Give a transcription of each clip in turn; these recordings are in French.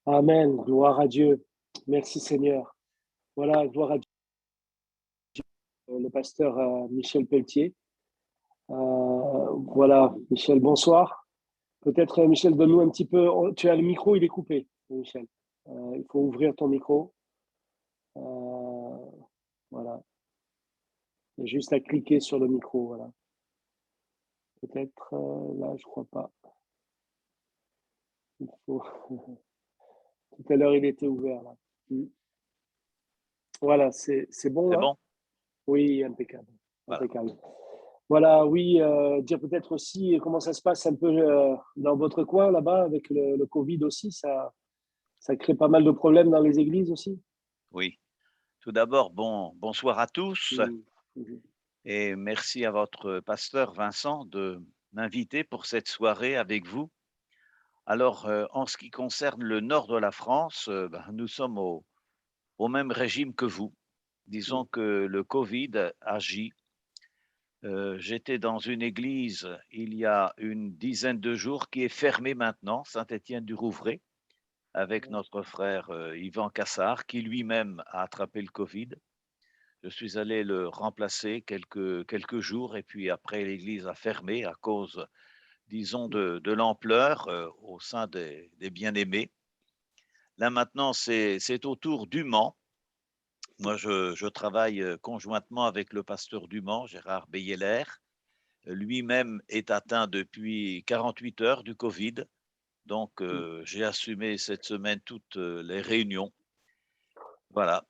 Amen. Gloire à Dieu. Merci Seigneur. Voilà, gloire à Dieu. Le pasteur Michel Pelletier. Voilà, Michel, bonsoir. Peut-être, Michel, donne-nous un petit peu. Tu as le micro, il est coupé, Michel. Il faut ouvrir ton micro. Euh, voilà. Il y a juste à cliquer sur le micro. Voilà. Peut-être là, je crois pas. Il faut... Tout à l'heure, il était ouvert là. Voilà, c'est bon C'est là? bon? Oui, impeccable. Voilà. Impeccable. Voilà, oui, dire peut-être aussi comment ça se passe un peu dans votre coin là-bas avec le Covid aussi. Ça crée pas mal de problèmes dans les églises aussi. Oui. Tout d'abord, bonsoir à tous Mhm. Mhm. et merci à votre pasteur Vincent de m'inviter pour cette soirée avec vous. Alors, en ce qui concerne le nord de la France, nous sommes au même régime que vous. Disons que le Covid agit. J'étais dans une église il y a une dizaine de jours qui est fermée maintenant, Saint-Étienne-du-Rouvray, avec notre frère Yvan Cassard, qui lui-même a attrapé le Covid. Je suis allé le remplacer quelques jours et puis après l'église a fermé à cause, disons, de l'ampleur au sein des bien-aimés. Là maintenant, c'est au tour du Mans. Moi, je travaille conjointement avec le pasteur du Mans, Gérard Beyeler. Lui-même est atteint depuis 48 heures du Covid. Donc, j'ai assumé cette semaine toutes les réunions. Voilà.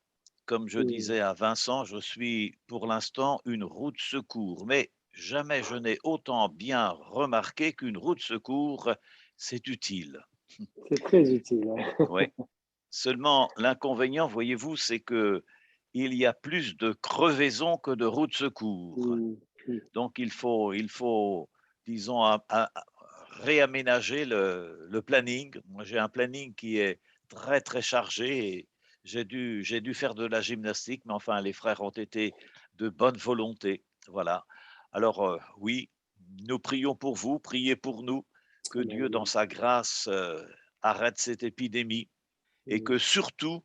Comme je Mhm. disais à Vincent, je suis pour l'instant une roue de secours, mais jamais je n'ai autant bien remarqué qu'une roue de secours, c'est utile. C'est très utile. Hein. Oui. Seulement, l'inconvénient, voyez-vous, c'est que il y a plus de crevaisons que de roues de secours. Mhm. Mhm. Donc, il faut, disons, réaménager le planning. Moi, j'ai un planning qui est très, très chargé et j'ai dû faire de la gymnastique, mais enfin, les frères ont été de bonne volonté. Voilà. Alors, oui, nous prions pour vous, priez pour nous, que Amen, Dieu, dans amen. sa grâce, arrête cette épidémie et Mhm. que surtout,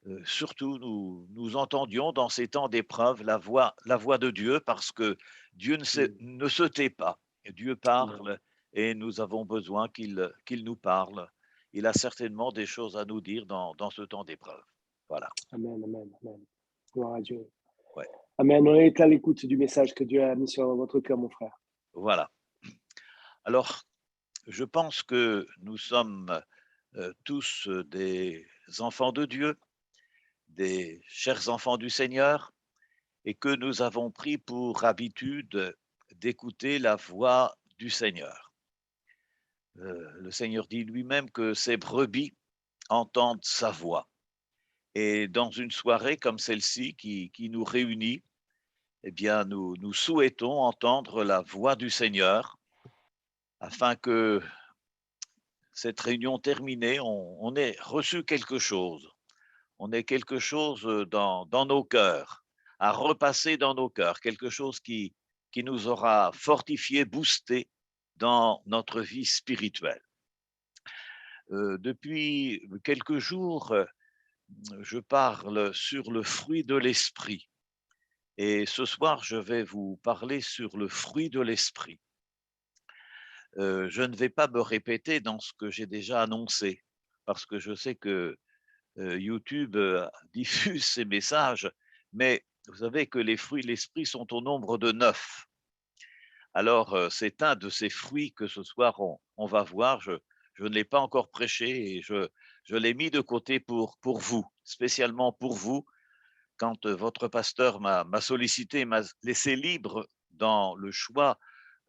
nous entendions dans ces temps d'épreuve la voix de Dieu parce que Dieu Mhm. ne se tait pas. Dieu Amen. parle et nous avons besoin qu'il nous parle. Il a certainement des choses à nous dire dans ce temps d'épreuve. Voilà. Amen, amen, amen. Gloire à Dieu. Ouais. Amen. On est à l'écoute du message que Dieu a mis sur votre cœur, mon frère. Voilà. Alors, je pense que nous sommes tous des enfants de Dieu, des chers enfants du Seigneur, et que nous avons pris pour habitude d'écouter la voix du Seigneur. Le Seigneur dit lui-même que ses brebis entendent sa voix. Et dans une soirée comme celle-ci qui nous réunit, eh bien, nous souhaitons entendre la voix du Seigneur afin que cette réunion terminée, on ait reçu quelque chose. On ait quelque chose dans nos cœurs, à repasser dans nos cœurs, quelque chose qui nous aura fortifié, boosté dans notre vie spirituelle. Depuis quelques jours, je parle sur le fruit de l'esprit. Et ce soir, je vais vous parler sur le fruit de l'esprit. Je ne vais pas me répéter dans ce que j'ai déjà annoncé, parce que je sais que YouTube diffuse ces messages, mais vous savez que les fruits de l'esprit sont au nombre de 9. Alors, c'est un de ces fruits que ce soir on va voir. Je ne l'ai pas encore prêché et je l'ai mis de côté pour vous, spécialement pour vous. Quand votre pasteur m'a sollicité, m'a laissé libre dans le choix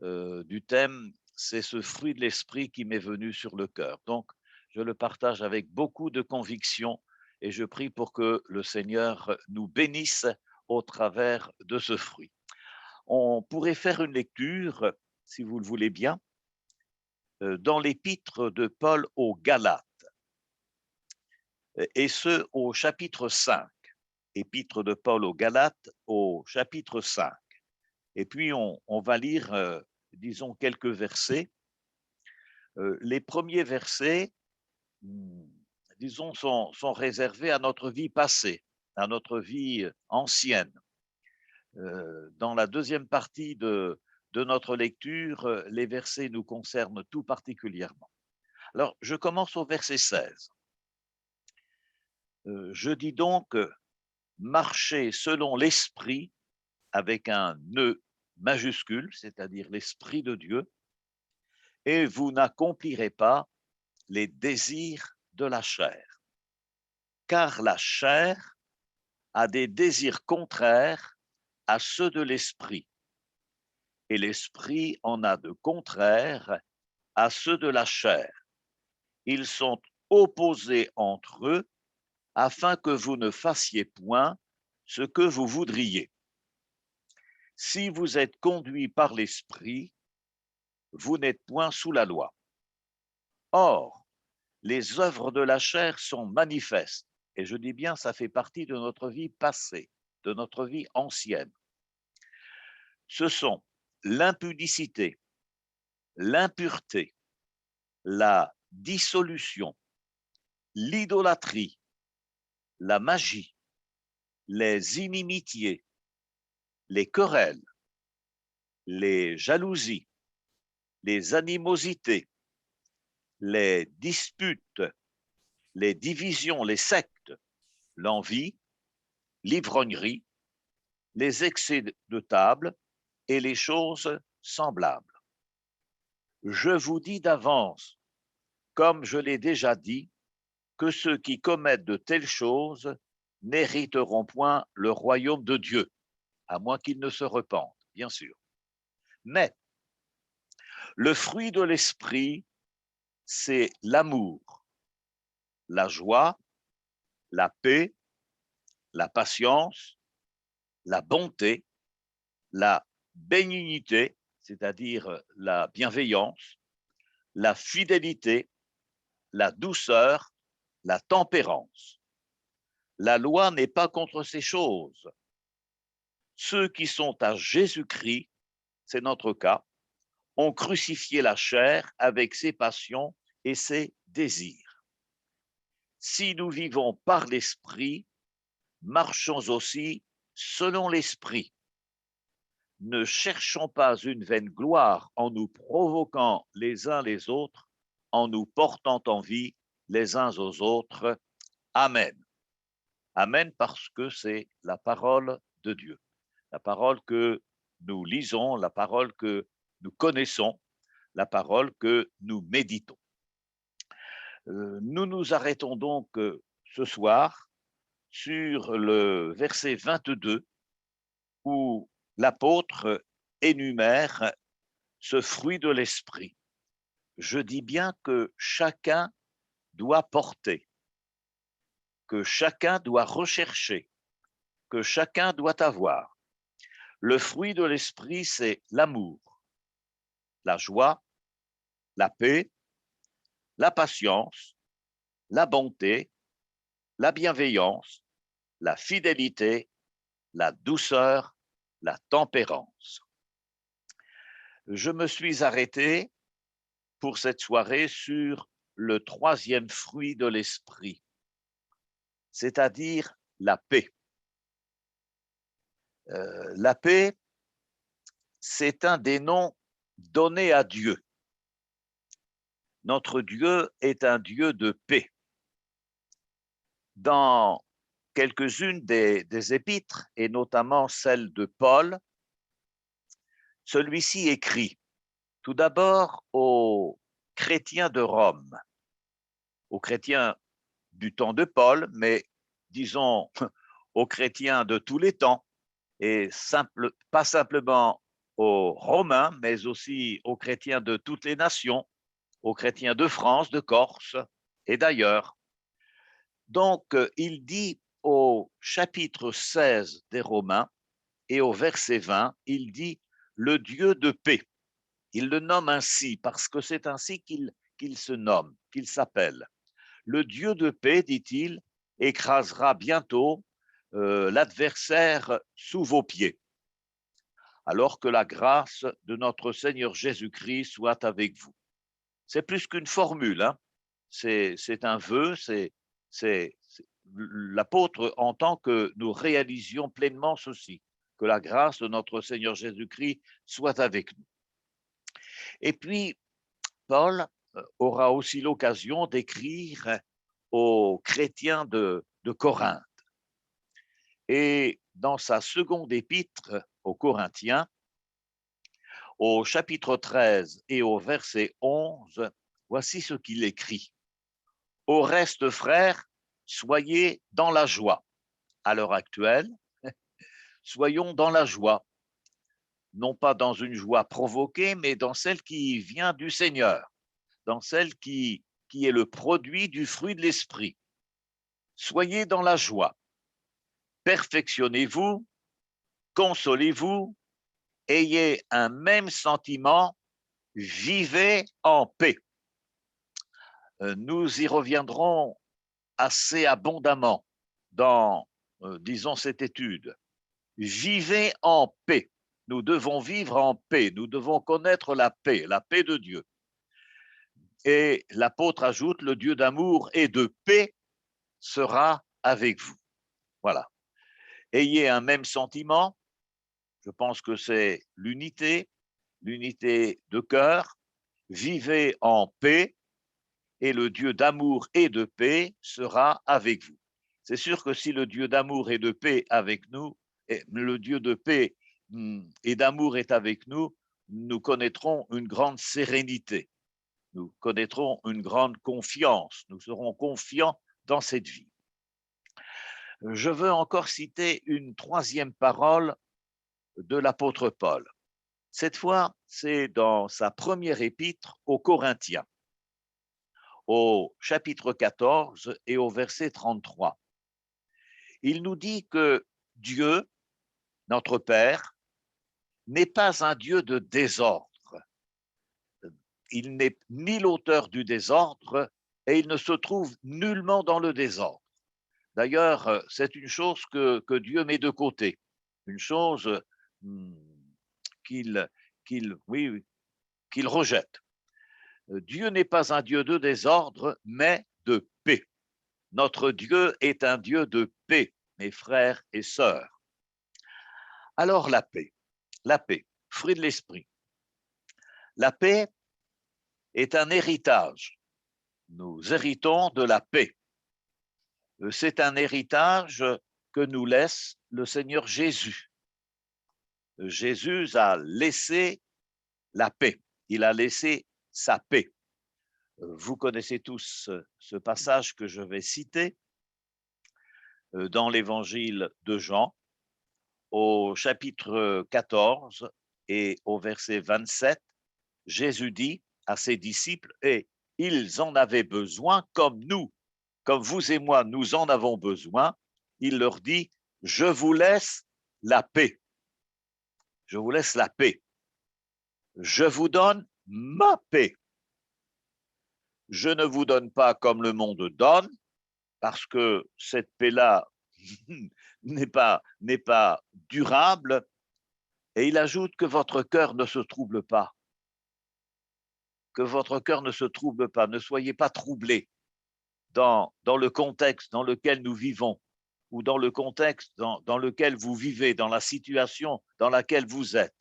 du thème, c'est ce fruit de l'esprit qui m'est venu sur le cœur. Donc, je le partage avec beaucoup de conviction et je prie pour que le Seigneur nous bénisse au travers de ce fruit. On pourrait faire une lecture, si vous le voulez bien, dans l'épître de Paul aux Galates, et ce au chapitre 5. Épître de Paul aux Galates au chapitre 5. Et puis on va lire, disons, quelques versets. Les premiers versets, disons, sont réservés à notre vie passée, à notre vie ancienne. Dans la deuxième partie de notre lecture, les versets nous concernent tout particulièrement. Alors, je commence au verset 16. Je dis donc, marchez selon l'esprit, avec un E majuscule, c'est-à-dire l'esprit de Dieu, et vous n'accomplirez pas les désirs de la chair. Car la chair a des désirs contraires à ceux de l'esprit, et l'esprit en a de contraires à ceux de la chair. Ils sont opposés entre eux, afin que vous ne fassiez point ce que vous voudriez. Si vous êtes conduits par l'esprit, vous n'êtes point sous la loi. Or, les œuvres de la chair sont manifestes, et je dis bien, ça fait partie de notre vie passée, de notre vie ancienne. Ce sont l'impudicité, l'impureté, la dissolution, l'idolâtrie, la magie, les inimitiés, les querelles, les jalousies, les animosités, les disputes, les divisions, les sectes, l'envie, l'ivrognerie, les excès de table et les choses semblables. Je vous dis d'avance, comme je l'ai déjà dit, que ceux qui commettent de telles choses n'hériteront point le royaume de Dieu, à moins qu'ils ne se repentent, bien sûr. Mais le fruit de l'esprit, c'est l'amour, la joie, la paix, la patience, la bonté, la bénignité, c'est-à-dire la bienveillance, la fidélité, la douceur, la tempérance. La loi n'est pas contre ces choses. Ceux qui sont à Jésus-Christ, c'est notre cas, ont crucifié la chair avec ses passions et ses désirs. Si nous vivons par l'esprit, marchons aussi selon l'esprit. Ne cherchons pas une vaine gloire en nous provoquant les uns les autres, en nous portant envie les uns aux autres. Amen. Amen parce que c'est la parole de Dieu, la parole que nous lisons, la parole que nous connaissons, la parole que nous méditons. Nous nous arrêtons donc ce soir sur le verset 22 où l'apôtre énumère ce fruit de l'esprit. Je dis bien que chacun doit porter, que chacun doit rechercher, que chacun doit avoir. Le fruit de l'esprit, c'est l'amour, la joie, la paix, la patience, la bonté, la bienveillance, la fidélité, la douceur, la tempérance. Je me suis arrêté pour cette soirée sur le troisième fruit de l'esprit, c'est-à-dire la paix. La paix, c'est un des noms donnés à Dieu. Notre Dieu est un Dieu de paix. Dans quelques-unes des épîtres, et notamment celle de Paul, celui-ci écrit tout d'abord aux chrétiens de Rome, aux chrétiens du temps de Paul, mais disons aux chrétiens de tous les temps, et pas simplement aux Romains, mais aussi aux chrétiens de toutes les nations, aux chrétiens de France, de Corse et d'ailleurs. Donc, il dit au chapitre 16 des Romains et au verset 20, il dit « le Dieu de paix ». Il le nomme ainsi parce que c'est ainsi qu'il se nomme, qu'il s'appelle. Le Dieu de paix, dit-il, écrasera bientôt l'adversaire sous vos pieds. Alors que la grâce de notre Seigneur Jésus-Christ soit avec vous. C'est plus qu'une formule, hein. C'est un vœu, l'apôtre entend que nous réalisions pleinement ceci, que la grâce de notre Seigneur Jésus-Christ soit avec nous. Et puis, Paul aura aussi l'occasion d'écrire aux chrétiens de Corinthe. Et dans sa seconde épître aux Corinthiens, au chapitre 13 et au verset 11, voici ce qu'il écrit. Au reste, frères, soyez dans la joie. À l'heure actuelle, soyons dans la joie, non pas dans une joie provoquée, mais dans celle qui vient du Seigneur, dans celle qui est le produit du fruit de l'esprit. Soyez dans la joie, perfectionnez-vous, consolez-vous, ayez un même sentiment, vivez en paix. Nous y reviendrons assez abondamment dans, disons, cette étude. Vivez en paix. Nous devons vivre en paix. Nous devons connaître la paix de Dieu. Et l'apôtre ajoute, le Dieu d'amour et de paix sera avec vous. Voilà. Ayez un même sentiment. Je pense que c'est l'unité de cœur. Vivez en paix et le Dieu d'amour et de paix sera avec vous. C'est sûr que si le Dieu d'amour et de paix avec nous, le Dieu de paix et d'amour est avec nous, nous connaîtrons une grande sérénité, nous connaîtrons une grande confiance, nous serons confiants dans cette vie. Je veux encore citer une troisième parole de l'apôtre Paul. Cette fois, c'est dans sa première épître aux Corinthiens, au chapitre 14 et au verset 33. Il nous dit que Dieu, notre Père, n'est pas un Dieu de désordre. Il n'est ni l'auteur du désordre et il ne se trouve nullement dans le désordre. D'ailleurs, c'est une chose que Dieu met de côté, une chose qu'il rejette. Dieu n'est pas un Dieu de désordre, mais de paix. Notre Dieu est un Dieu de paix, mes frères et sœurs. Alors la paix, fruit de l'esprit. La paix est un héritage. Nous héritons de la paix. C'est un héritage que nous laisse le Seigneur Jésus. Jésus a laissé la paix. Il a laissé sa paix. Vous connaissez tous ce passage que je vais citer dans l'évangile de Jean, au chapitre 14 et au verset 27. Jésus dit à ses disciples, et ils en avaient besoin comme nous, comme vous et moi, nous en avons besoin. Il leur dit, je vous laisse la paix. Je vous laisse la paix. Je vous donne ma paix. Je ne vous donne pas comme le monde donne, parce que cette paix-là n'est pas durable. Et il ajoute que votre cœur ne se trouble pas. Que votre cœur ne se trouble pas, ne soyez pas troublés dans le contexte dans lequel nous vivons, ou dans le contexte dans lequel vous vivez, dans la situation dans laquelle vous êtes.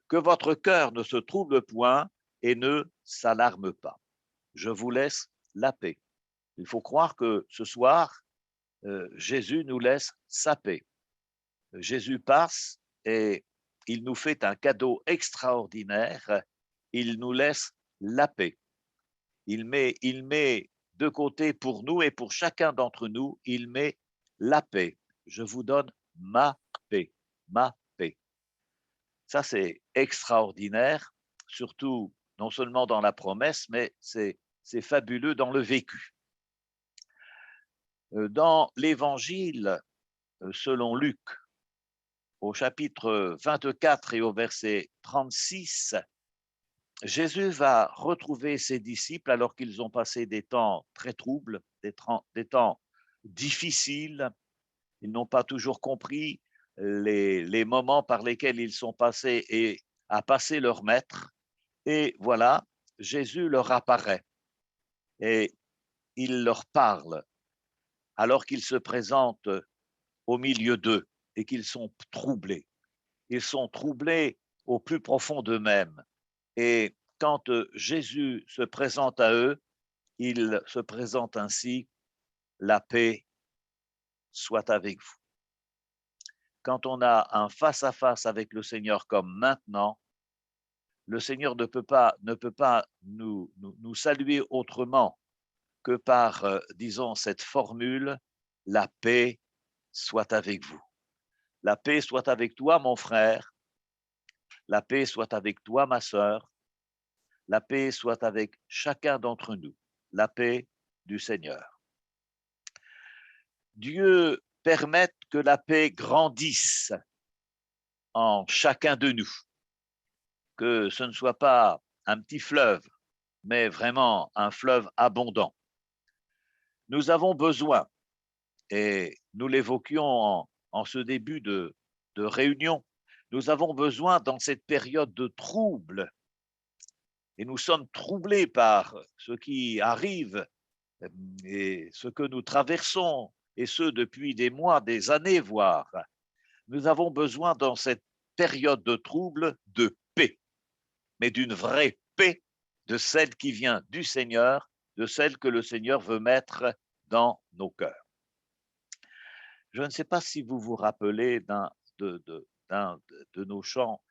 Que votre cœur ne se trouble point et ne s'alarme pas. Je vous laisse la paix. Il faut croire que ce soir, Jésus nous laisse sa paix. Jésus passe et il nous fait un cadeau extraordinaire. Il nous laisse la paix. Il met de côté pour nous et pour chacun d'entre nous, il met la paix. Je vous donne ma paix, ma paix. Ça, c'est extraordinaire, surtout non seulement dans la promesse, mais c'est fabuleux dans le vécu. Dans l'évangile selon Luc, au chapitre 24 et au verset 36, Jésus va retrouver ses disciples alors qu'ils ont passé des temps très troubles, des temps difficiles. Ils n'ont pas toujours compris les moments par lesquels ils sont passés et à passer leur maître. Et voilà, Jésus leur apparaît et il leur parle. alors qu'ils se présentent au milieu d'eux et qu'ils sont troublés. Ils sont troublés au plus profond d'eux-mêmes. Et quand Jésus se présente à eux, il se présente ainsi: la paix soit avec vous. Quand on a un face-à-face avec le Seigneur comme maintenant, le Seigneur ne peut pas nous saluer autrement que par, disons, cette formule: la paix soit avec vous. La paix soit avec toi, mon frère. La paix soit avec toi, ma sœur. La paix soit avec chacun d'entre nous. La paix du Seigneur. Dieu permette que la paix grandisse en chacun de nous, que ce ne soit pas un petit fleuve, mais vraiment un fleuve abondant. Nous avons besoin, et nous l'évoquions en ce début de réunion, nous avons besoin dans cette période de trouble, et nous sommes troublés par ce qui arrive et ce que nous traversons, et ce depuis des mois, des années voire. Nous avons besoin dans cette période de trouble de paix, mais d'une vraie paix, de celle qui vient du Seigneur, de celle que le Seigneur veut mettre dans nos cœurs. Je ne sais pas si vous vous rappelez d'un de nos chants.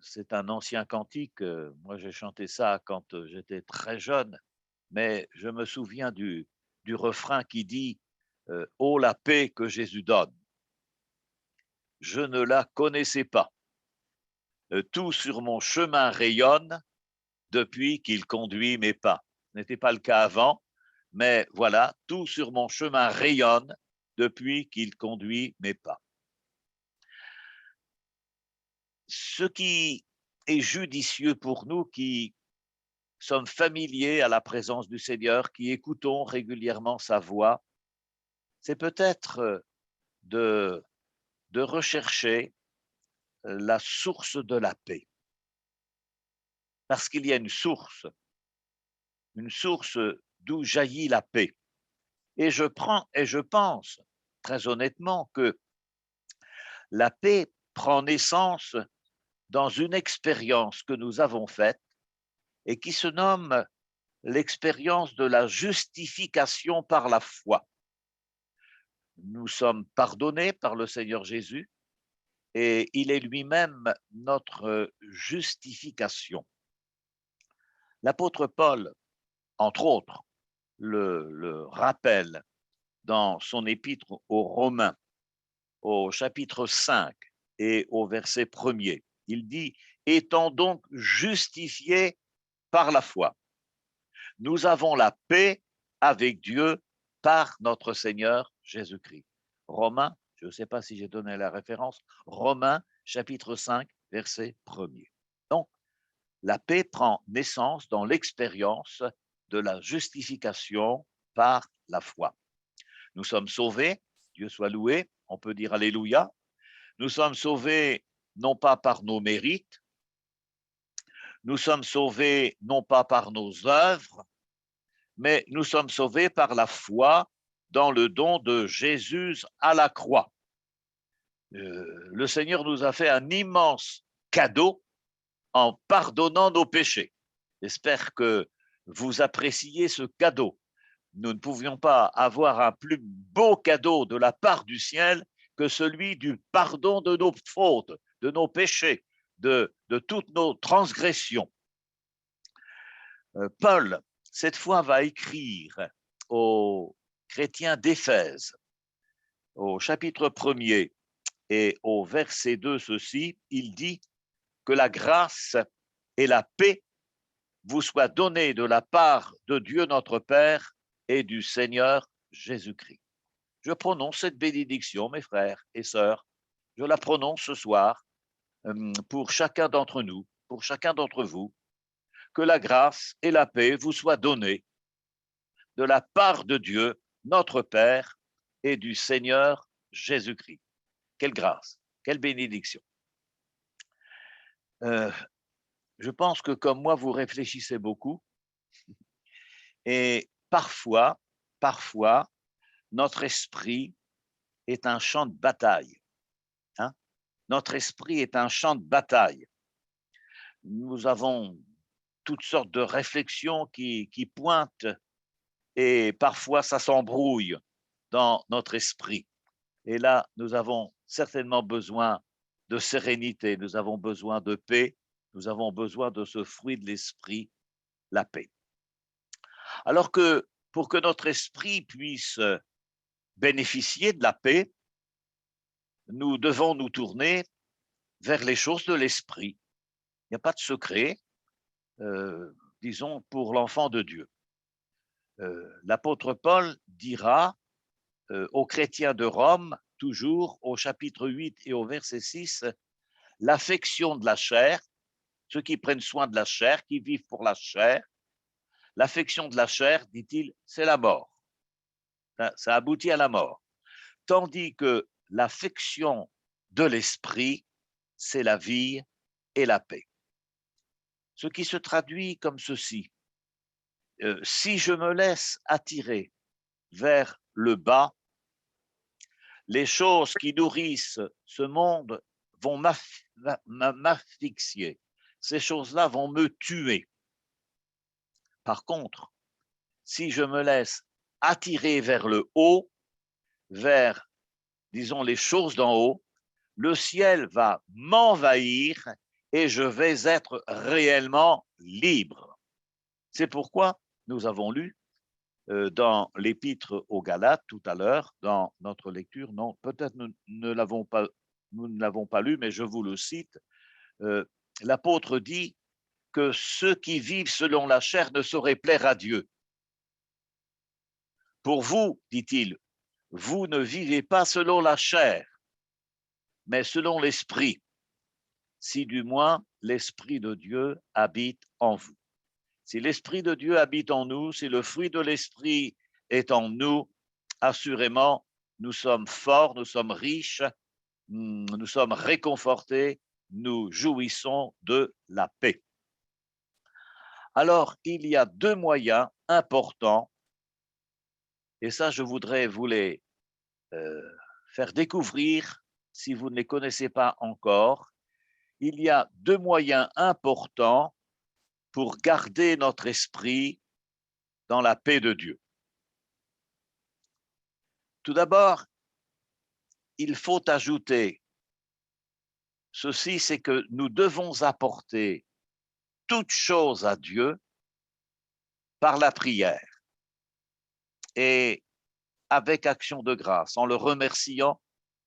C'est un ancien cantique. Moi, j'ai chanté ça quand j'étais très jeune, mais je me souviens du refrain qui dit ô la paix que Jésus donne. Je ne la connaissais pas. Tout sur mon chemin rayonne depuis qu'il conduit mes pas. Ce n'était pas le cas avant, mais voilà, tout sur mon chemin rayonne depuis qu'il conduit mes pas. Ce qui est judicieux pour nous qui sommes familiers à la présence du Seigneur, qui écoutons régulièrement sa voix, c'est peut-être de rechercher la source de la paix. Parce qu'il y a une source d'où jaillit la paix. Et je pense, très honnêtement, que la paix prend naissance dans une expérience que nous avons faite et qui se nomme l'expérience de la justification par la foi. Nous sommes pardonnés par le Seigneur Jésus et il est lui-même notre justification. L'apôtre Paul, entre autres, le rappelle dans son épître aux Romains, au chapitre 5 et au verset 1er. Il dit: étant donc justifiés par la foi, nous avons la paix avec Dieu par notre Seigneur Jésus-Christ. Romains, je ne sais pas si j'ai donné la référence, Romains chapitre 5, verset 1er. Donc, la paix prend naissance dans l'expérience de la justification par la foi. Nous sommes sauvés, Dieu soit loué, on peut dire Alléluia. Nous sommes sauvés non pas par nos mérites, nous sommes sauvés non pas par nos œuvres, mais nous sommes sauvés par la foi dans le don de Jésus à la croix. Le Seigneur nous a fait un immense cadeau en pardonnant nos péchés. J'espère que vous appréciez ce cadeau. Nous ne pouvions pas avoir un plus beau cadeau de la part du ciel que celui du pardon de nos fautes, de nos péchés, de toutes nos transgressions. Paul, cette fois, va écrire aux chrétiens d'Éphèse, au chapitre 1er et au verset 2, ceci, il dit que la grâce et la paix vous soient données de la part de Dieu notre Père et du Seigneur Jésus-Christ. Je prononce cette bénédiction, mes frères et sœurs, je la prononce ce soir pour chacun d'entre nous, pour chacun d'entre vous, que la grâce et la paix vous soient données de la part de Dieu, notre Père, et du Seigneur Jésus-Christ. Quelle grâce, quelle bénédiction. Je pense que comme moi, vous réfléchissez beaucoup et parfois, notre esprit est un champ de bataille. Hein? Notre esprit est un champ de bataille. Nous avons toutes sortes de réflexions qui pointent et parfois ça s'embrouille dans notre esprit. Et là, nous avons certainement besoin de sérénité, nous avons besoin de paix, nous avons besoin de ce fruit de l'esprit, la paix. Alors que pour que notre esprit puisse bénéficier de la paix, nous devons nous tourner vers les choses de l'esprit. Il n'y a pas de secret, disons, pour l'enfant de Dieu. L'apôtre Paul dira aux chrétiens de Rome, toujours au chapitre 8 et au verset 6, l'affection de la chair, ceux qui prennent soin de la chair, qui vivent pour la chair, l'affection de la chair, dit-il, c'est la mort. Ça aboutit à la mort. Tandis que l'affection de l'esprit, c'est la vie et la paix. Ce qui se traduit comme ceci. Si je me laisse attirer vers le bas, les choses qui nourrissent ce monde vont m'asphyxier. Ces choses-là vont me tuer. Par contre, si je me laisse attirer vers le haut, vers, disons, les choses d'en haut, le ciel va m'envahir et je vais être réellement libre. C'est pourquoi nous avons lu dans l'épître aux Galates tout à l'heure, dans notre lecture, non, peut-être nous ne l'avons pas lu, mais je vous le cite, l'apôtre dit que ceux qui vivent selon la chair ne sauraient plaire à Dieu. Pour vous, dit-il, vous ne vivez pas selon la chair, mais selon l'esprit, si du moins l'esprit de Dieu habite en vous. Si l'esprit de Dieu habite en nous, si le fruit de l'esprit est en nous, assurément, nous sommes forts, nous sommes riches, nous sommes réconfortés, nous jouissons de la paix. Alors, il y a deux moyens importants, et ça, je voudrais vous les faire découvrir si vous ne les connaissez pas encore. Il y a deux moyens importants pour garder notre esprit dans la paix de Dieu. Tout d'abord, il faut ajouter ceci, c'est que nous devons apporter toute chose à Dieu par la prière et avec action de grâce, en le remerciant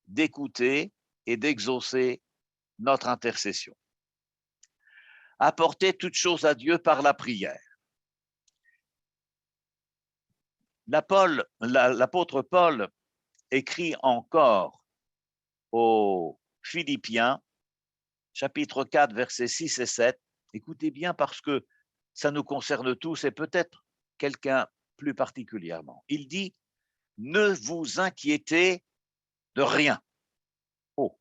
d'écouter et d'exaucer notre intercession. Apporter toute chose à Dieu par la prière. L'apôtre Paul écrit encore aux Philippiens, chapitre 4, versets 6 et 7. Écoutez bien parce que ça nous concerne tous et peut-être quelqu'un plus particulièrement. Il dit, ne vous inquiétez de rien. Oh,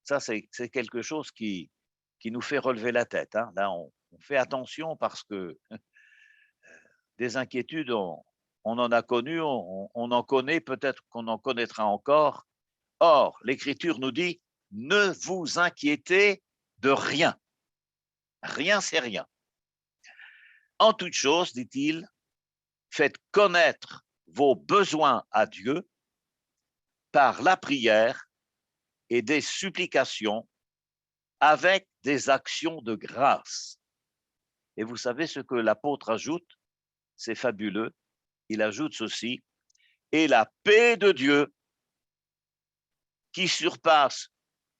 ça c'est quelque chose qui nous fait relever la tête. Hein. Là, on fait attention parce que des inquiétudes, on en a connu, on en connaît, peut-être qu'on en connaîtra encore. Or, l'Écriture nous dit, ne vous inquiétez de rien. Rien, c'est rien. En toute chose, dit-il, faites connaître vos besoins à Dieu par la prière et des supplications avec des actions de grâce. Et vous savez ce que l'apôtre ajoute, c'est fabuleux, il ajoute ceci, et la paix de Dieu qui surpasse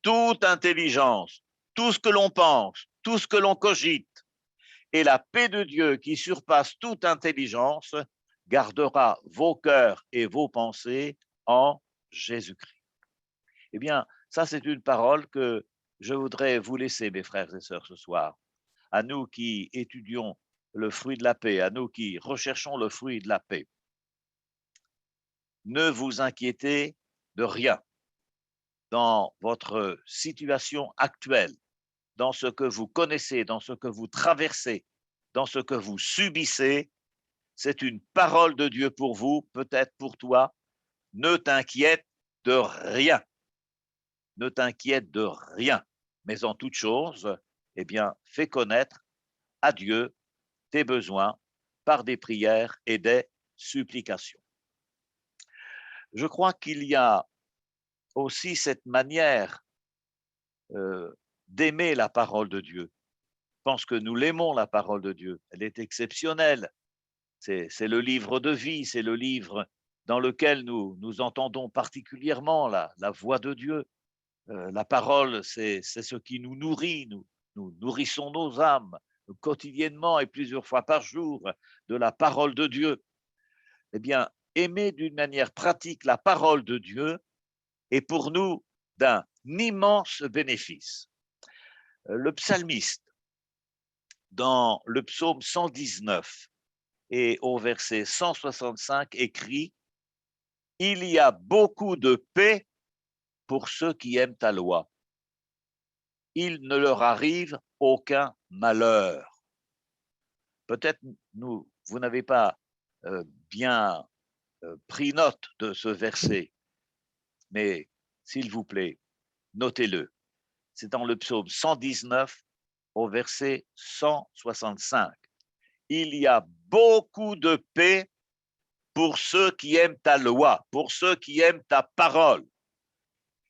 toute intelligence, tout ce que l'on pense, tout ce que l'on cogite, et la paix de Dieu qui surpasse toute intelligence gardera vos cœurs et vos pensées en Jésus-Christ. Eh bien, ça c'est une parole que je voudrais vous laisser, mes frères et sœurs, ce soir. À nous qui étudions le fruit de la paix, à nous qui recherchons le fruit de la paix. Ne vous inquiétez de rien dans votre situation actuelle, dans ce que vous connaissez, dans ce que vous traversez, dans ce que vous subissez. c'est une parole de Dieu pour vous, peut-être pour toi. Ne t'inquiète de rien. Ne t'inquiète de rien. Mais en toute chose, eh bien, fais connaître à Dieu tes besoins par des prières et des supplications. Je crois qu'il y a aussi cette manière d'aimer la parole de Dieu. Je pense que nous l'aimons, la parole de Dieu. Elle est exceptionnelle. C'est le livre de vie, c'est le livre dans lequel nous entendons particulièrement la voix de Dieu. La parole, c'est ce qui nous nourrit, nous nourrissons nos âmes quotidiennement et plusieurs fois par jour de la parole de Dieu. Eh bien, aimer d'une manière pratique la parole de Dieu est pour nous d'un immense bénéfice. Le psalmiste, dans le psaume 119 et au verset 165, écrit « Il y a beaucoup de paix pour ceux qui aiment ta loi. Il ne leur arrive aucun malheur. » Peut-être vous n'avez pas bien pris note de ce verset, mais s'il vous plaît, notez-le. C'est dans le psaume 119 au verset 165. Il y a beaucoup de paix pour ceux qui aiment ta loi, pour ceux qui aiment ta parole.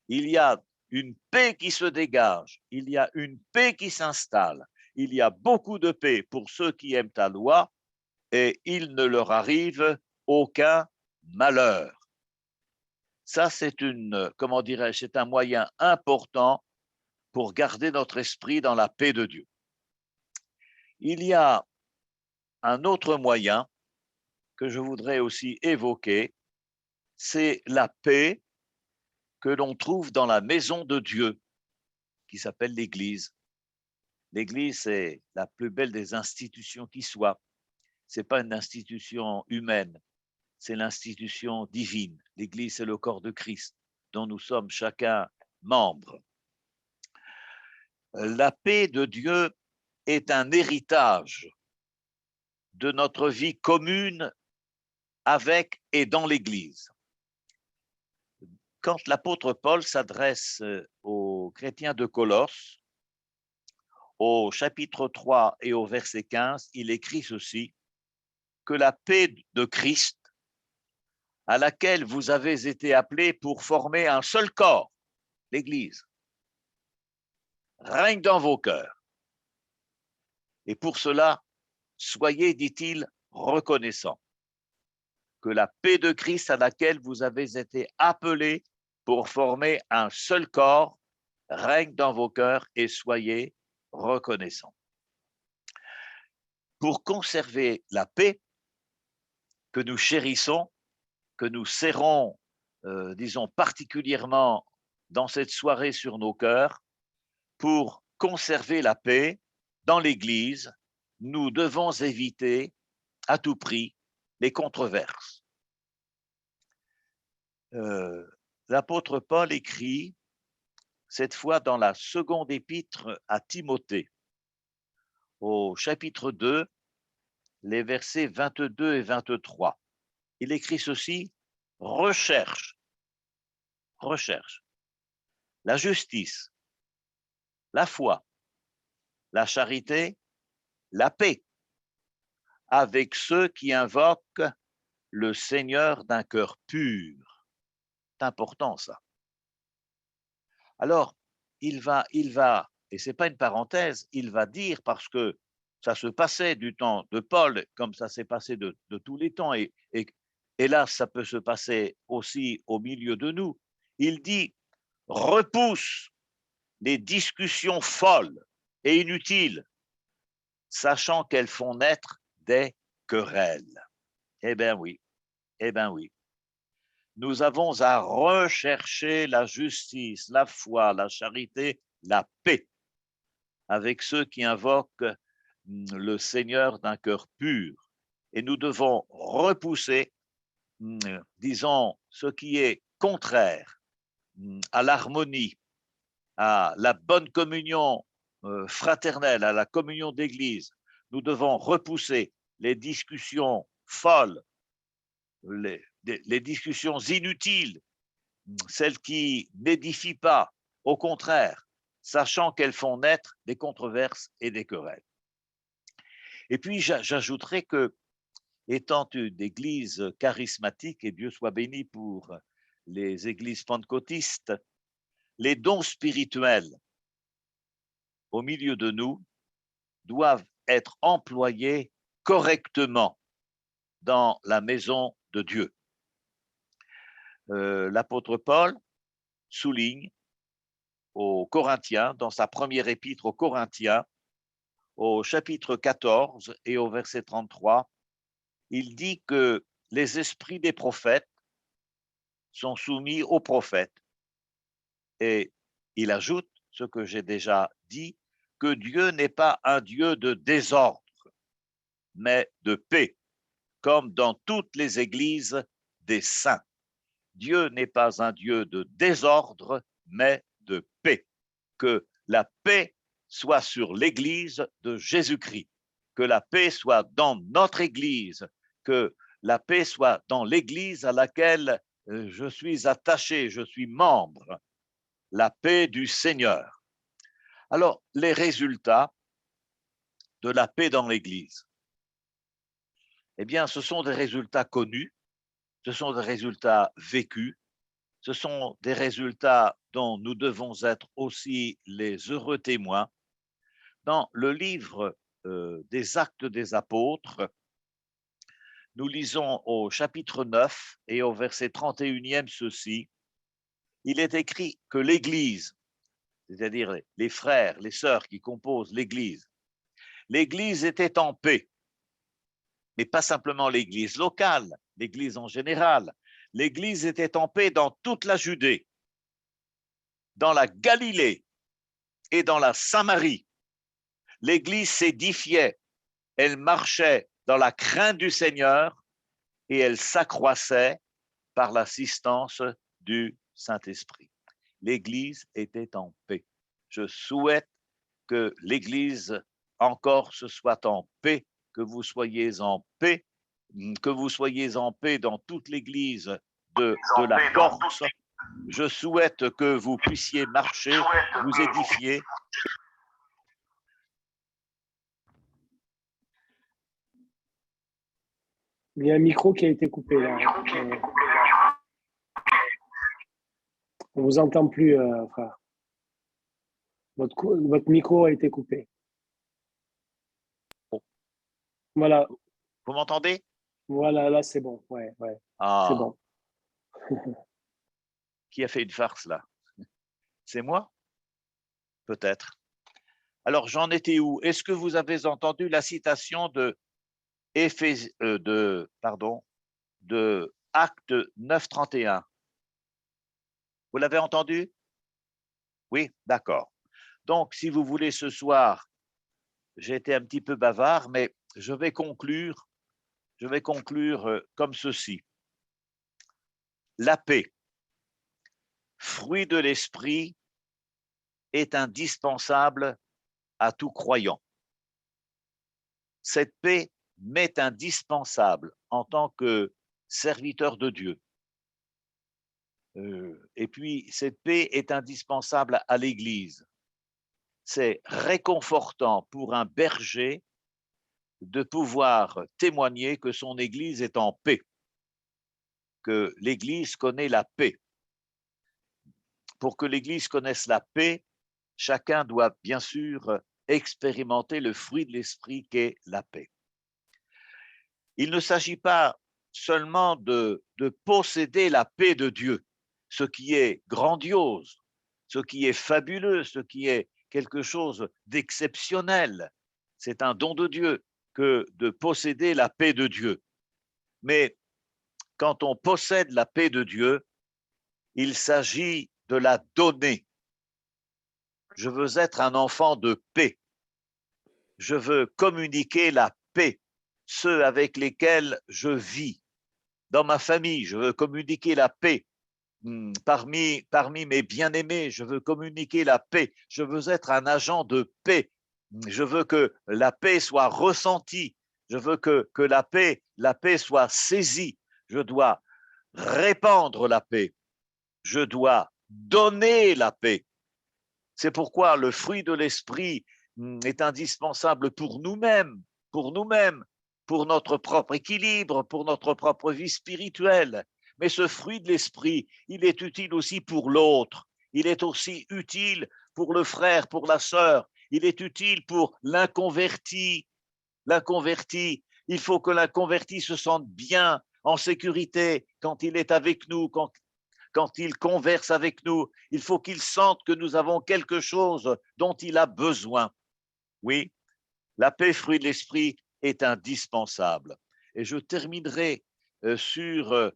Il y a une paix qui se dégage, il y a une paix qui s'installe, il y a beaucoup de paix pour ceux qui aiment ta loi et il ne leur arrive aucun malheur. Ça, c'est comment dirais-je, c'est un moyen important pour garder notre esprit dans la paix de Dieu. Il y a un autre moyen que je voudrais aussi évoquer, c'est la paix que l'on trouve dans la maison de Dieu, qui s'appelle l'Église. L'Église, c'est la plus belle des institutions qui soit. Ce n'est pas une institution humaine, c'est l'institution divine. L'Église, c'est le corps de Christ, dont nous sommes chacun membres. La paix de Dieu est un héritage de notre vie commune avec et dans l'Église. Quand l'apôtre Paul s'adresse aux chrétiens de Colosse, au chapitre 3 et au verset 15, il écrit ceci, que la paix de Christ, à laquelle vous avez été appelés pour former un seul corps, l'Église, règne dans vos cœurs. Et pour cela, soyez, dit-il, reconnaissants que la paix de Christ à laquelle vous avez été appelés pour former un seul corps règne dans vos cœurs et soyez reconnaissants. Pour conserver la paix que nous chérissons, que nous serrons, disons, particulièrement dans cette soirée sur nos cœurs, pour conserver la paix dans l'Église, nous devons éviter à tout prix les controverses. L'apôtre Paul écrit, cette fois dans la seconde épître à Timothée, au chapitre 2, les versets 22 et 23. Il écrit ceci, recherche la justice, la foi, la charité, la paix, avec ceux qui invoquent le Seigneur d'un cœur pur. C'est important ça. Alors, il va, et ce n'est pas une parenthèse, il va dire, parce que ça se passait du temps de Paul, comme ça s'est passé de tous les temps, et là, ça peut se passer aussi au milieu de nous. Il dit, repousse les discussions folles et inutiles, sachant qu'elles font naître des querelles. Eh bien oui, nous avons à rechercher la justice, la foi, la charité, la paix avec ceux qui invoquent le Seigneur d'un cœur pur. Et nous devons repousser, disons, ce qui est contraire à l'harmonie, à la bonne communion fraternelle, à la communion d'église. Nous devons repousser les discussions folles, les discussions inutiles, celles qui n'édifient pas, au contraire, sachant qu'elles font naître des controverses et des querelles. Et puis j'ajouterai que, étant une église charismatique, et Dieu soit béni pour les églises pentecôtistes, les dons spirituels au milieu de nous doivent être employés correctement dans la maison de Dieu. L'apôtre Paul souligne aux Corinthiens, dans sa première épître aux Corinthiens, au chapitre 14 et au verset 33, il dit que les esprits des prophètes sont soumis aux prophètes. Et il ajoute ce que j'ai déjà dit, que Dieu n'est pas un Dieu de désordre, mais de paix, comme dans toutes les églises des saints. Dieu n'est pas un Dieu de désordre, mais de paix. Que la paix soit sur l'Église de Jésus-Christ, que la paix soit dans notre Église, que la paix soit dans l'Église à laquelle je suis attaché, je suis membre, la paix du Seigneur. Alors, les résultats de la paix dans l'Église, eh bien, ce sont des résultats connus, ce sont des résultats vécus, ce sont des résultats dont nous devons être aussi les heureux témoins. Dans le livre des Actes des Apôtres, nous lisons au chapitre 9 et au verset 31e ceci, il est écrit que l'Église, c'est-à-dire les frères, les sœurs qui composent l'Église était en paix, mais pas simplement l'Église locale, l'Église en général. L'Église était en paix dans toute la Judée, dans la Galilée et dans la Samarie. L'Église s'édifiait, elle marchait dans la crainte du Seigneur et elle s'accroissait par l'assistance du Saint-Esprit. L'Église était en paix. Je souhaite que l'Église encore se soit en paix, que vous soyez en paix, que vous soyez en paix dans toute l'Église de la Corse. Je souhaite que vous puissiez marcher, vous édifier. Il y a un micro qui a été coupé là. On ne vous entend plus, frère. Votre micro a été coupé. Voilà. Vous m'entendez? Voilà, là c'est bon. Ouais. Ah. C'est bon. Qui a fait une farce là? C'est moi? Peut-être. Alors j'en étais où? Est-ce que vous avez entendu la citation de Acte 9:31? Vous l'avez entendu? Oui, d'accord. Donc, si vous voulez, ce soir, j'ai été un petit peu bavard, mais je vais conclure comme ceci. La paix, fruit de l'esprit, est indispensable à tout croyant. Cette paix m'est indispensable en tant que serviteur de Dieu. Et puis, cette paix est indispensable à l'Église. C'est réconfortant pour un berger de pouvoir témoigner que son Église est en paix, que l'Église connaît la paix. Pour que l'Église connaisse la paix, chacun doit bien sûr expérimenter le fruit de l'esprit qu'est la paix. Il ne s'agit pas seulement de posséder la paix de Dieu, ce qui est grandiose, ce qui est fabuleux, ce qui est quelque chose d'exceptionnel. C'est un don de Dieu que de posséder la paix de Dieu. Mais quand on possède la paix de Dieu, il s'agit de la donner. Je veux être un enfant de paix. Je veux communiquer la paix, ceux avec lesquels je vis. Dans ma famille, je veux communiquer la paix. Parmi mes bien-aimés, je veux communiquer la paix. Je veux être un agent de paix. Je veux que la paix soit ressentie. Je veux que la paix soit saisie. Je dois répandre la paix. Je dois donner la paix. C'est pourquoi le fruit de l'esprit est indispensable pour nous-mêmes, pour notre propre équilibre, pour notre propre vie spirituelle. Mais ce fruit de l'esprit, il est utile aussi pour l'autre. Il est aussi utile pour le frère, pour la sœur. Il est utile pour l'inconverti. L'inconverti, il faut que l'inconverti se sente bien, en sécurité, quand il est avec nous, quand il converse avec nous. Il faut qu'il sente que nous avons quelque chose dont il a besoin. Oui, la paix, fruit de l'esprit, est indispensable. Et je terminerai sur,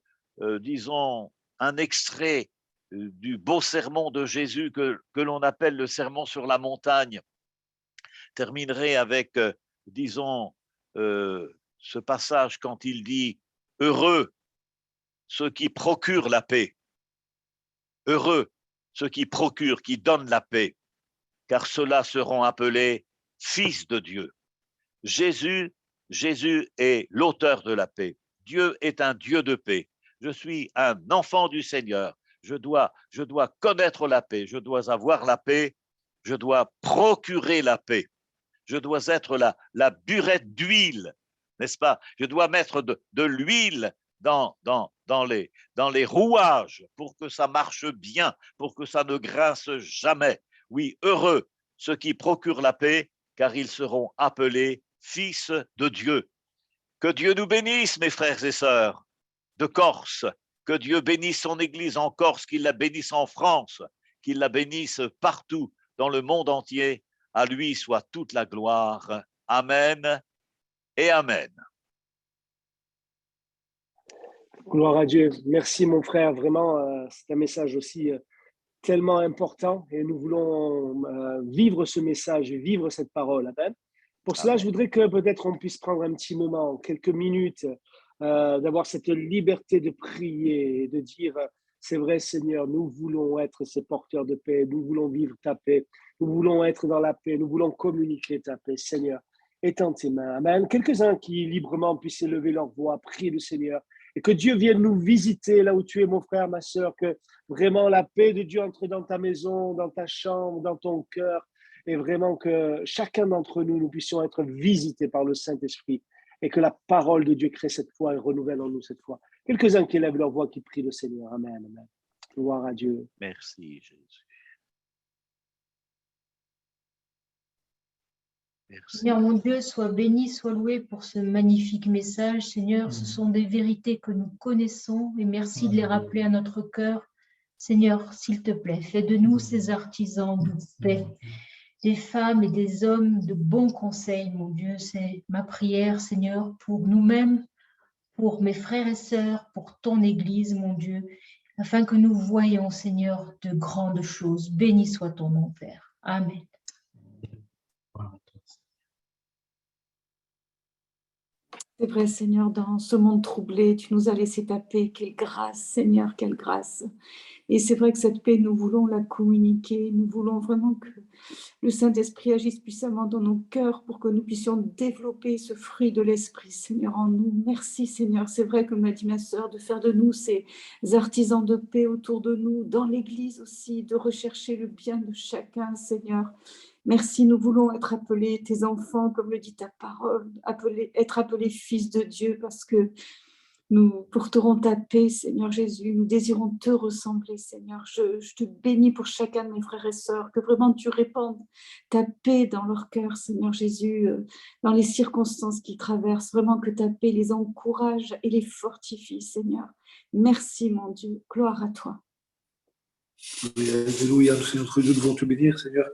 disons, un extrait du beau sermon de Jésus que l'on appelle le sermon sur la montagne. Terminerai avec, disons, ce passage quand il dit « Heureux ceux qui procurent la paix, heureux ceux qui procurent, qui donnent la paix, car ceux-là seront appelés fils de Dieu. » Jésus est l'auteur de la paix. Dieu est un Dieu de paix. Je suis un enfant du Seigneur. Je dois connaître la paix. Je dois avoir la paix. Je dois procurer la paix. Je dois être la burette d'huile, n'est-ce pas? Je dois mettre de l'huile dans les rouages pour que ça marche bien, pour que ça ne grince jamais. Oui, heureux ceux qui procurent la paix, car ils seront appelés fils de Dieu. Que Dieu nous bénisse, mes frères et sœurs de Corse. Que Dieu bénisse son Église en Corse, qu'il la bénisse en France, qu'il la bénisse partout dans le monde entier. À lui soit toute la gloire. Amen et Amen. Gloire à Dieu. Merci mon frère, vraiment, c'est un message aussi tellement important et nous voulons vivre ce message et vivre cette parole. Amen. Pour cela, Amen. je voudrais que peut-être on puisse prendre un petit moment, quelques minutes, d'avoir cette liberté de prier et de dire, c'est vrai Seigneur, nous voulons être ces porteurs de paix, nous voulons vivre ta paix, nous voulons être dans la paix, nous voulons communiquer ta paix. Seigneur, étends tes mains. Amen. Quelques-uns qui librement puissent élever leur voix, prier le Seigneur et que Dieu vienne nous visiter là où tu es, mon frère, ma sœur, que vraiment la paix de Dieu entre dans ta maison, dans ta chambre, dans ton cœur, et vraiment que chacun d'entre nous, nous puissions être visités par le Saint-Esprit et que la parole de Dieu crée cette foi et renouvelle en nous cette foi. Quelques-uns qui élèvent leur voix, qui prient le Seigneur. Amen. Amen. Gloire à Dieu. Merci, Jésus. Merci. Seigneur, mon Dieu, sois béni, sois loué pour ce magnifique message. Seigneur, ce sont des vérités que nous connaissons et merci de les rappeler à notre cœur. Seigneur, s'il te plaît, fais de nous ces artisans de paix, des femmes et des hommes de bons conseils, mon Dieu. C'est ma prière, Seigneur, pour nous-mêmes, pour mes frères et sœurs, pour ton Église, mon Dieu, afin que nous voyions, Seigneur, de grandes choses. Béni soit ton nom, Père. Amen. C'est vrai, Seigneur, dans ce monde troublé, tu nous as laissé ta paix. Quelle grâce, Seigneur, quelle grâce. Et c'est vrai que cette paix, nous voulons la communiquer. Nous voulons vraiment que le Saint-Esprit agisse puissamment dans nos cœurs pour que nous puissions développer ce fruit de l'Esprit, Seigneur, en nous. Merci, Seigneur. C'est vrai, comme l'a dit ma sœur, de faire de nous ces artisans de paix autour de nous, dans l'Église aussi, de rechercher le bien de chacun, Seigneur. Merci, nous voulons être appelés tes enfants, comme le dit ta parole, être appelés fils de Dieu, parce que nous porterons ta paix, Seigneur Jésus. Nous désirons te ressembler, Seigneur. Je te bénis pour chacun de mes frères et sœurs, que vraiment tu répandes ta paix dans leur cœur, Seigneur Jésus, dans les circonstances qu'ils traversent. Vraiment que ta paix les encourage et les fortifie, Seigneur. Merci, mon Dieu. Gloire à toi. Alléluia, nous, notre Dieu, nous devons te bénir, Seigneur,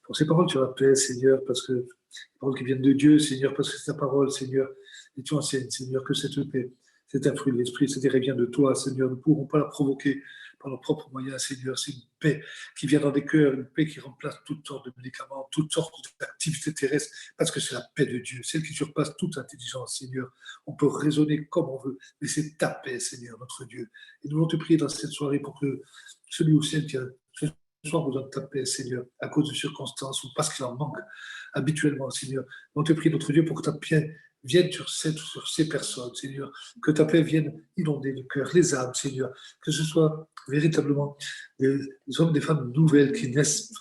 pour ces paroles sur la paix, Seigneur, parce que les paroles qui viennent de Dieu, Seigneur, parce que c'est ta parole, Seigneur, et tu enseignes, Seigneur, que cette paix, c'est un fruit de l'Esprit, c'est vient de toi, Seigneur. Nous ne pourrons pas la provoquer par nos propres moyens, Seigneur. C'est une paix qui vient dans des cœurs, une paix qui remplace toutes sortes de médicaments, toutes sortes d'activités terrestres, parce que c'est la paix de Dieu, celle qui surpasse toute intelligence, Seigneur. On peut raisonner comme on veut, mais c'est ta paix, Seigneur, notre Dieu. Et nous voulons te prier dans cette soirée pour que celui ou celle qui a ce soir besoin de ta paix, Seigneur, à cause de circonstances ou parce qu'il en manque habituellement, Seigneur. Nous voulons te prier, notre Dieu, pour que ta paix vienne sur ces personnes, Seigneur. Que ta paix vienne inonder le cœur, les âmes, Seigneur. Que ce soit véritablement des hommes, des femmes nouvelles qui naissent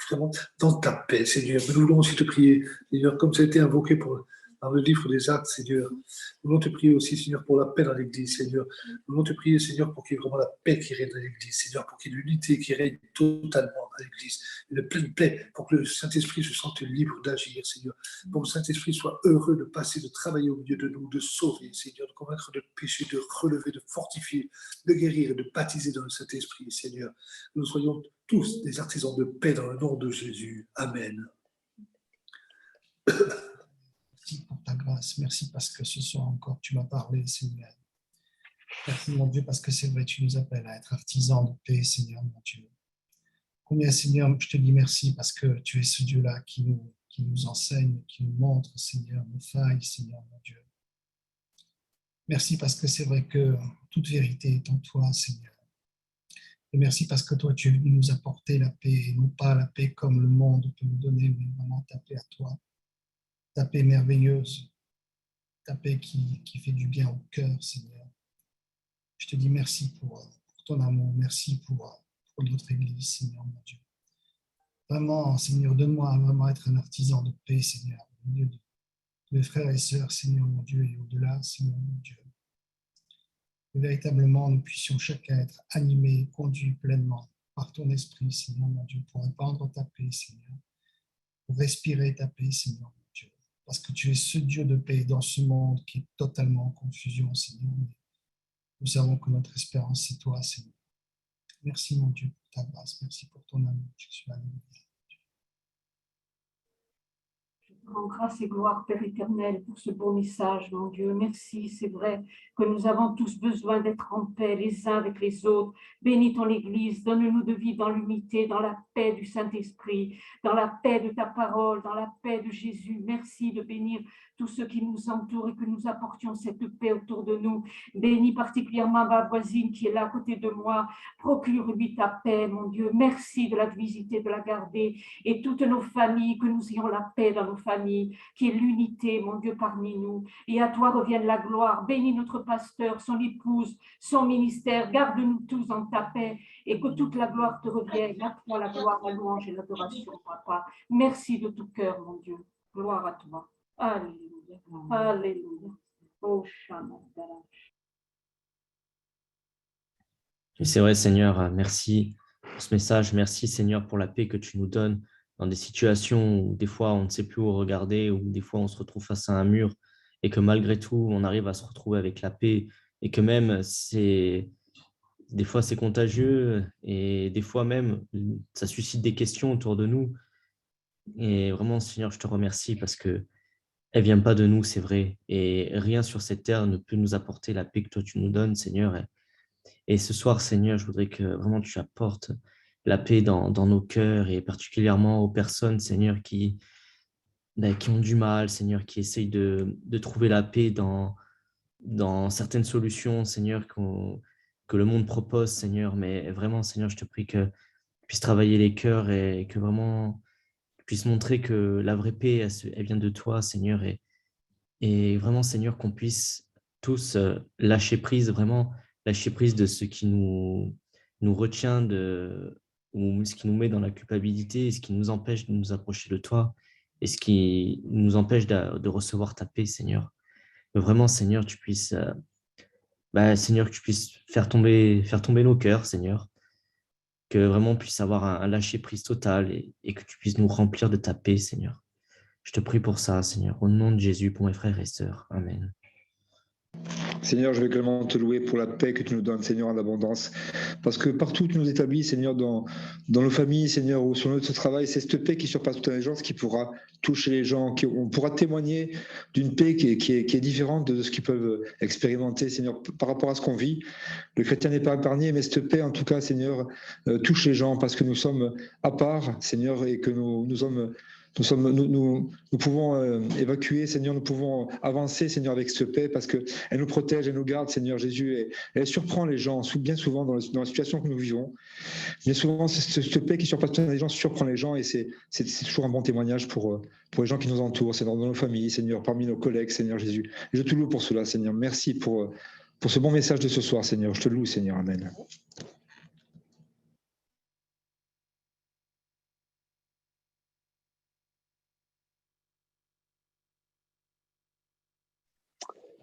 vraiment dans ta paix, Seigneur. Mais nous voulons aussi te prier, Seigneur, comme ça a été invoqué dans le livre des Actes, Seigneur. Nous voulons te prier aussi, Seigneur, pour la paix dans l'Église, Seigneur. Nous voulons te prier, Seigneur, pour qu'il y ait vraiment la paix qui règne dans l'Église, Seigneur, pour qu'il y ait l'unité qui règne totalement dans l'Église, une pleine paix, pour que le Saint-Esprit se sente libre d'agir, Seigneur, pour que le Saint-Esprit soit heureux de passer, de travailler au milieu de nous, de sauver, Seigneur, de convaincre de péché, de relever, de fortifier, de guérir et de baptiser dans le Saint-Esprit, Seigneur. Nous soyons tous des artisans de paix dans le nom de Jésus. Amen. Merci pour ta grâce. Merci parce que ce soir encore, tu m'as parlé, Seigneur. Merci, mon Dieu, parce que c'est vrai, tu nous appelles à être artisans de paix, Seigneur, mon Dieu. Combien, Seigneur, je te dis merci parce que tu es ce Dieu-là qui nous enseigne, qui nous montre, Seigneur, nos failles, Seigneur, mon Dieu. Merci parce que c'est vrai que toute vérité est en toi, Seigneur. Et merci parce que toi, tu es venu nous apporter la paix, et non pas la paix comme le monde peut nous donner, mais vraiment ta paix à toi. Ta paix merveilleuse, ta paix qui fait du bien au cœur, Seigneur. Je te dis merci pour ton amour, merci pour notre Église, Seigneur, mon Dieu. Vraiment, Seigneur, donne-moi à vraiment être un artisan de paix, Seigneur, au milieu de mes frères et sœurs, Seigneur, mon Dieu, et au-delà, Seigneur, mon Dieu. Que véritablement, nous puissions chacun être animés, conduits pleinement par ton esprit, Seigneur, mon Dieu, pour répandre ta paix, Seigneur, pour respirer ta paix, Seigneur, mon Dieu. Parce que tu es ce Dieu de paix dans ce monde qui est totalement en confusion, Seigneur. Nous savons que notre espérance, c'est toi, Seigneur. Merci, mon Dieu, pour ta grâce. Merci pour ton amour. Je suis alléluia. Je te rends grâce et gloire, Père éternel, pour ce beau message, mon Dieu. Merci, c'est vrai que nous avons tous besoin d'être en paix les uns avec les autres. Bénis ton Église, donne-nous de vivre dans l'unité, dans la paix du Saint-Esprit, dans la paix de ta parole, dans la paix de Jésus. Merci de bénir tous ceux qui nous entourent et que nous apportions cette paix autour de nous. Bénis particulièrement ma voisine qui est là à côté de moi. Procure-lui ta paix, mon Dieu. Merci de la visiter, de la garder. Et toutes nos familles, que nous ayons la paix dans nos familles, qui est l'unité, mon Dieu, parmi nous. Et à toi revienne la gloire. Bénis notre pasteur, son épouse, son ministère. Garde-nous tous en ta paix et que toute la gloire te revienne. À toi la gloire, la louange et l'adoration, papa. Merci de tout cœur, mon Dieu. Gloire à toi. Alléluia. Alléluia. Oh, et c'est vrai, Seigneur, merci pour ce message. Merci, Seigneur, pour la paix que tu nous donnes dans des situations où des fois on ne sait plus où regarder, où des fois on se retrouve face à un mur et que malgré tout, on arrive à se retrouver avec la paix et que même des fois c'est contagieux et des fois même ça suscite des questions autour de nous. Et vraiment, Seigneur, je te remercie parce que elle vient pas de nous, c'est vrai. Et rien sur cette terre ne peut nous apporter la paix que toi tu nous donnes, Seigneur. Et ce soir, Seigneur, je voudrais que vraiment tu apportes la paix dans nos cœurs et particulièrement aux personnes, Seigneur, qui ont du mal, Seigneur, qui essayent de trouver la paix dans certaines solutions, Seigneur, que le monde propose, Seigneur. Mais vraiment, Seigneur, je te prie que tu puisses travailler les cœurs et que vraiment tu puisses montrer que la vraie paix, elle vient de toi, Seigneur. Et vraiment, Seigneur, qu'on puisse tous lâcher prise, vraiment lâcher prise de ce qui nous retient ou ce qui nous met dans la culpabilité et ce qui nous empêche de nous approcher de toi et ce qui nous empêche de recevoir ta paix, Seigneur. Mais vraiment, Seigneur, tu puisses, Seigneur, que tu puisses faire tomber nos cœurs, Seigneur, que vraiment on puisse avoir un lâcher prise total et que tu puisses nous remplir de ta paix, Seigneur. Je te prie pour ça, Seigneur, au nom de Jésus, pour mes frères et sœurs. Amen. Seigneur, je vais également te louer pour la paix que tu nous donnes, Seigneur, en abondance. Parce que partout où tu nous établis, Seigneur, dans nos familles, Seigneur, ou sur notre travail, c'est cette paix qui surpasse toute intelligence qui pourra toucher les gens, on pourra témoigner d'une paix qui est différente de ce qu'ils peuvent expérimenter, Seigneur, par rapport à ce qu'on vit. Le chrétien n'est pas épargné, mais cette paix, en tout cas, Seigneur, touche les gens parce que nous sommes à part, Seigneur, et que nous sommes nous pouvons évacuer, Seigneur, nous pouvons avancer, Seigneur, avec cette paix parce qu'elle nous protège, elle nous garde, Seigneur Jésus, et elle surprend les gens, bien souvent dans la situation que nous vivons. Bien souvent, cette paix qui surpasse les gens surprend les gens et c'est toujours un bon témoignage pour les gens qui nous entourent, Seigneur, dans nos familles, Seigneur, parmi nos collègues, Seigneur Jésus. Et je te loue pour cela, Seigneur. Merci pour ce bon message de ce soir, Seigneur. Je te loue, Seigneur. Amen.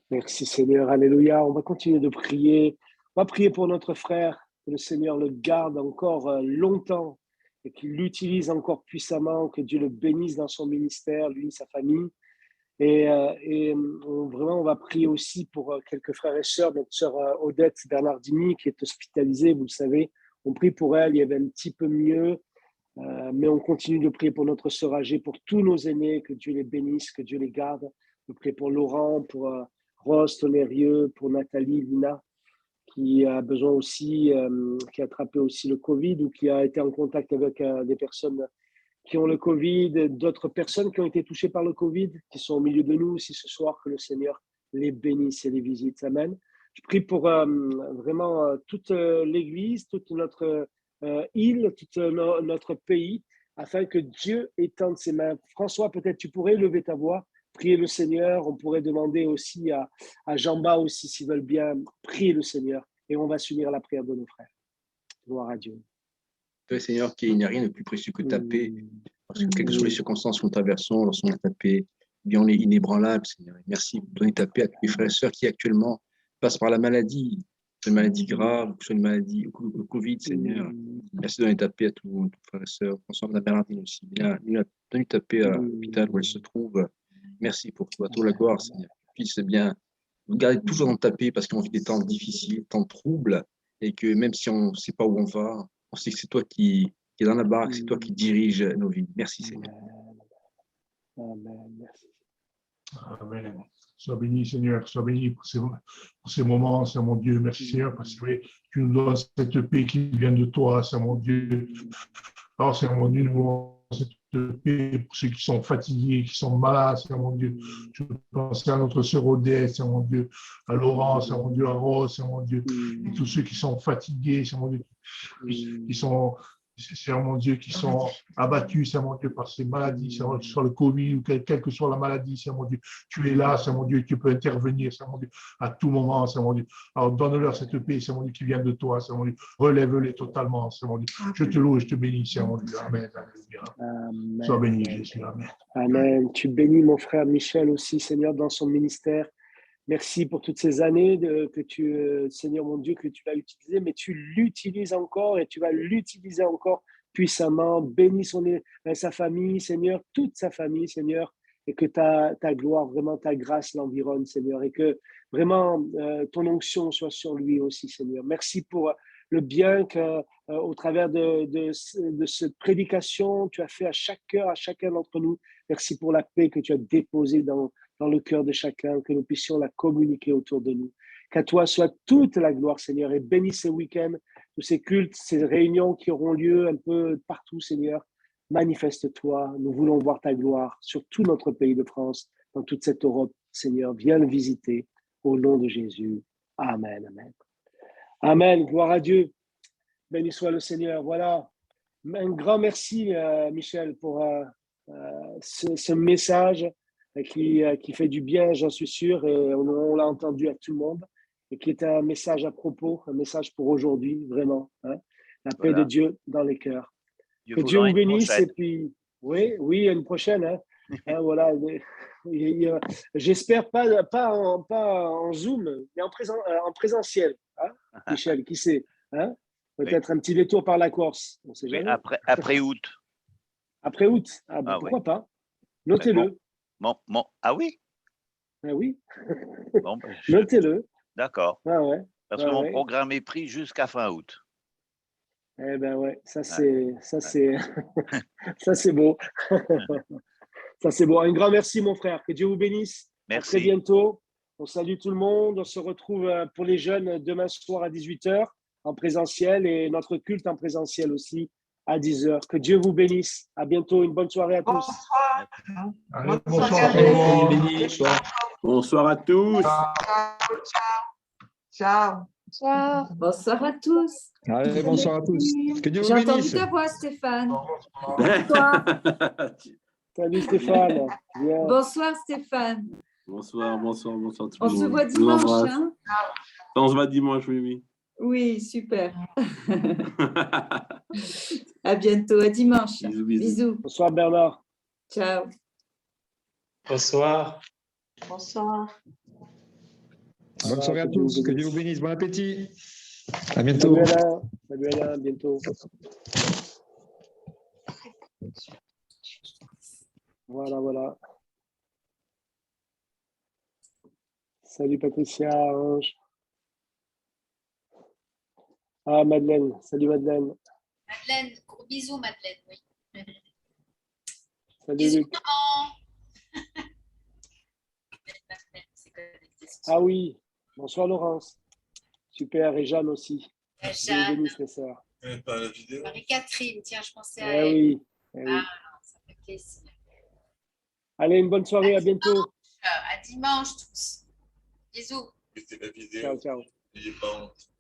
Merci Seigneur, alléluia. On va continuer de prier. On va prier pour notre frère, que le Seigneur le garde encore longtemps et qu'il l'utilise encore puissamment, que Dieu le bénisse dans son ministère, lui, sa famille. Vraiment, on va prier aussi pour quelques frères et sœurs, notre sœur Odette Bernardini qui est hospitalisée, vous le savez. On prie pour elle, il y avait un petit peu mieux, mais on continue de prier pour notre sœur âgée, pour tous nos aînés, que Dieu les bénisse, que Dieu les garde. On prie pour Laurent, pour Rose Tonnerrieux, pour Nathalie, Lina, qui a besoin aussi, qui a attrapé aussi le Covid ou qui a été en contact avec des personnes qui ont le Covid, d'autres personnes qui ont été touchées par le Covid, qui sont au milieu de nous aussi ce soir, que le Seigneur les bénisse et les visite. Amen. Je prie pour vraiment toute l'Église, toute notre île, tout notre pays, afin que Dieu étende ses mains. François, peut-être tu pourrais lever ta voix, prier le Seigneur. On pourrait demander aussi à Jean-Bas aussi, s'ils veulent bien, prier le Seigneur. Et on va s'unir à la prière de nos frères. Gloire à Dieu. Seigneur, qu'il n'y a rien de plus précieux que ta paix, parce que quelles que soient les circonstances que nous traversons, lorsqu'on a ta paix, bien on est inébranlable, Seigneur. Merci pour donner ta paix à tous les frères et sœurs qui actuellement passent par la maladie, une maladie grave, que ce soit une maladie, le Covid, Seigneur. Merci de donner ta paix à tous nos frères et sœurs. François de la Bernardine aussi. Il a donné ta paix à l'hôpital où elle se trouve. Merci pour toi, toute la gloire, Seigneur. Puisse bien nous garder toujours dans ta paix parce qu'on vit des temps difficiles, des temps troubles, et que même si on ne sait pas où on va, on sait que c'est toi qui es dans la barque, c'est toi qui dirige nos vies. Merci, Seigneur. Amen. Merci. Amen. Sois béni, Seigneur. Sois béni pour ces moments, c'est mon Dieu. Merci, Seigneur, parce que tu nous donnes cette paix qui vient de toi, c'est mon Dieu. Alors, c'est mon Dieu, nous cette paix pour ceux qui sont fatigués, qui sont malades, c'est mon Dieu. Je pense à notre sœur Odette, c'est mon Dieu. À Laurent, c'est mon Dieu. À Rose, c'est mon Dieu. Et tous ceux qui sont fatigués, c'est mon Dieu. Qui sont, c'est mon Dieu, qui sont abattus, c'est mon Dieu, par ces maladies, c'est mon Dieu, soit le Covid ou quelle que soit la maladie, c'est mon Dieu. Tu es là, c'est mon Dieu, tu peux intervenir, c'est mon Dieu, à tout moment, c'est mon Dieu. Alors donne-leur cette paix, c'est mon Dieu, qui vient de toi, c'est mon Dieu. Relève-les totalement, c'est mon Dieu. Je te loue et je te bénis, c'est mon Dieu. Amen. Amen. Sois béni, Jésus. Amen. Amen. Tu bénis mon frère Michel aussi, Seigneur, dans son ministère. Merci pour toutes ces années que tu, Seigneur mon Dieu, que tu l'as utilisé, mais tu l'utilises encore et tu vas l'utiliser encore puissamment. Bénis sa famille, Seigneur, toute sa famille, Seigneur, et que ta gloire, vraiment ta grâce l'environne, Seigneur, et que vraiment ton onction soit sur lui aussi, Seigneur. Merci pour le bien qu'au travers de cette prédication, tu as fait à chaque cœur, à chacun d'entre nous. Merci pour la paix que tu as déposée dans le cœur de chacun, que nous puissions la communiquer autour de nous. Qu'à toi soit toute la gloire, Seigneur, et bénis ces week-ends, tous ces cultes, ces réunions qui auront lieu un peu partout, Seigneur. Manifeste-toi, nous voulons voir ta gloire sur tout notre pays de France, dans toute cette Europe, Seigneur. Viens le visiter, au nom de Jésus. Amen, amen. Amen, gloire à Dieu. Béni soit le Seigneur. Voilà, un grand merci, Michel, pour ce message qui fait du bien, j'en suis sûr, et on l'a entendu à tout le monde, et qui est un message à propos, un message pour aujourd'hui, vraiment. Hein, la paix de Dieu dans les cœurs. Que Dieu vous bénisse, et puis, oui, une prochaine. Hein, hein, voilà. J'espère pas en Zoom, mais en présentiel. Hein, Michel, qui sait, hein, peut-être un petit détour par la Corse. On sait jamais. Après août. Après août, pourquoi pas? Notez-le. Ah oui? Ah oui. Bon, notez-le. D'accord. Ah ouais. Parce que mon programme est pris jusqu'à fin août. Eh ben ouais, ça c'est beau. Ça c'est beau. Un grand merci mon frère. Que Dieu vous bénisse. Merci. À très bientôt. On salue tout le monde. On se retrouve pour les jeunes demain soir à 18h en présentiel et notre culte en présentiel aussi à 10h. Que Dieu vous bénisse. À bientôt. Une bonne soirée à tous. Allez, Bonsoir. bonsoir à tout le monde. Bonsoir. Bonsoir à tous. Ciao. Ciao. Bonsoir à tous. Allez, bonsoir à tous. Que Dieu vous J'ai entendu bénisse. ta voix, Stéphane. Salut Stéphane. Bien. Bonsoir, Stéphane. Bonsoir tout On le monde. se voit Je vous dimanche. embrasse. Hein? On se voit dimanche, oui. Oui, super. À bientôt, à dimanche. Bisous. Bonsoir Bernard. Ciao. Bonsoir. Bonsoir. Bonne soirée à tous. Que Dieu vous bénisse. Bon appétit. À bientôt. Salut Alain. Salut Alain. À bientôt. Voilà. Salut Patricia, Ange. Ah, Madeleine. Salut Madeleine. Madeleine, gros bisous, Madeleine, oui. Salut Bisous, Luc. maman. Ah oui. Bonsoir Laurence. Super. Et Jeanne aussi. Jeanne. Dieu bénisse les sœurs. Marie-Catherine, tiens, je pensais à Eh elle. oui. Ah, ça fait plaisir. Allez, une bonne soirée. À bientôt. À dimanche tous. Bisous. Ciao, ciao. N'ayez pas honte.